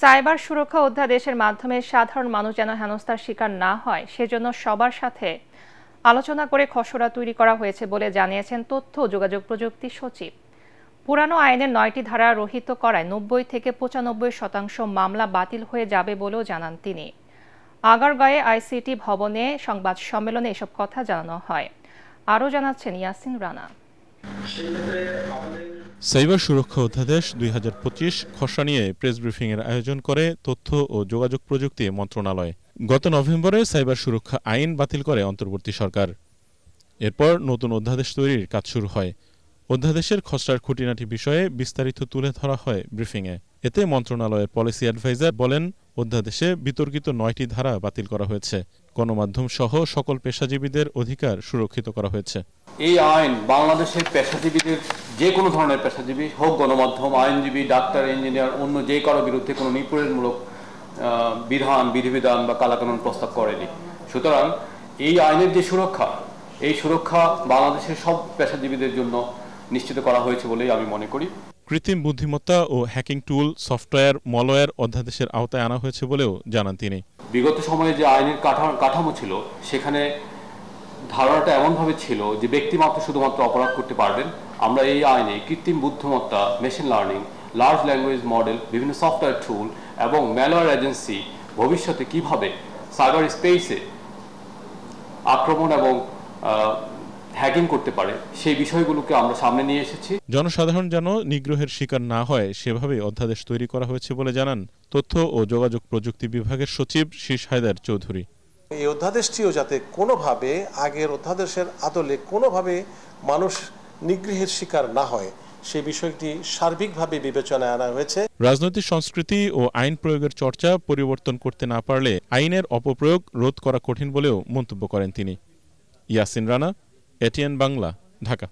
Cyber সুরক্ষা অধ্যাদেশের মাধ্যমে সাধারণ মানুষ যেন হেনস্থার শিকার না হয় সেজন্য সবার সাথে আলোচনা করে খসড়া তৈরি করা হয়েছে বলে জানিয়েছেন তথ্য ও যোগাযোগ প্রযুক্তি সচিব। পুরানো আইনের ৯টি ধারা রহিত করায় ৯০ থেকে ৯৫% মামলা বাতিল হয়ে যাবে বলেও জানান তিনি। আগারগাঁয়ে আইসিটি ভবনে সংবাদ সম্মেলনে এসব কথা জানানো হয়। আরও জানাচ্ছেন ইয়াসিন রানা। সাইবার সুরক্ষা অধ্যাদেশ ২০২৫ খসড়া নিয়ে প্রেস ব্রিফিংয়ের আয়োজন করে তথ্য ও যোগাযোগ প্রযুক্তি মন্ত্রণালয়। গত নভেম্বরে সাইবার সুরক্ষা আইন বাতিল করে অন্তর্বর্তী সরকার। এরপর নতুন অধ্যাদেশ তৈরির কাজ শুরু হয়। অধ্যাদেশের খসড়ার খুঁটিনাটি বিষয়ে বিস্তারিত তুলে ধরা হয় ব্রিফিংয়ে। এতে মন্ত্রণালয়ের পলিসি অ্যাডভাইজার বলেন, অধ্যাদেশে বিতর্কিত ৯টি ধারা বাতিল করা হয়েছে। গণমাধ্যম সহ সকল পেশাজীবীদের অধিকার সুরক্ষিত করা হয়েছে। এই আইন বাংলাদেশের পেশাজীবীদের, যে কোনো ধরনের পেশাজীবী হোক, গণমাধ্যম, আইনজীবী, ডাক্তার, ইঞ্জিনিয়ার, অন্য যে কারো বিরুদ্ধে কোনো নিপীড়নমূলক বিধিবিধান বা কালাকানুন প্রস্তাব করেনি। সুতরাং এই আইনের যে সুরক্ষা, এই সুরক্ষা বাংলাদেশের সব পেশাজীবীদের জন্য নিশ্চিত করা হয়েছে বলেই আমি মনে করি। কৃত্রিম বুদ্ধিমত্তা ও হ্যাকিং টুল, সফটওয়্যার, মলওয়্যার অধ্যাদেশের আওতায় আনা হয়েছে বলেও জানান তিনি। বিগত সময়ে যে আইনের কাঠামো ছিল, সেখানে ধারণাটা এমনভাবে ছিল যে ব্যক্তিমাত্র শুধুমাত্র অপরাধ করতে পারবেন। আমরা এই আইনে কৃত্রিম বুদ্ধিমত্তা, machine learning, large language model, বিভিন্ন সফটওয়্যার টুল এবং ম্যালওয়্যার এজেন্সি ভবিষ্যতে কিভাবে সাইবার স্পেসে আক্রমণ এবং হ্যাকিং করতে পারে, সেই বিষয়গুলোকে আমরা সামনে নিয়ে এসেছি। জনসাধারণ যেন নিগ্রহের শিকার না হয় সেভাবে অধ্যাদেশ তৈরি করা হয়েছে বলে জানান তথ্য ও যোগাযোগ প্রযুক্তি বিভাগের সচিব শীষ হায়দার চৌধুরী। এই অধ্যাদেশটিও যাতে কোনোভাবে আগের অধ্যাদেশের আদলে কোনোভাবে মানুষ নিগৃহের শিকার না হয় সেই বিষয়টি সার্বিকভাবে বিবেচনায় আনা হয়েছে। রাজনৈতিক সংস্কৃতি ও আইন প্রয়োগের চর্চা পরিবর্তন করতে না পারলে আইনের অপপ্রয়োগ রোধ করা কঠিন বলেও মন্তব্য করেন তিনি। ইয়াসিন রানা, এটিএন বাংলা, ঢাকা।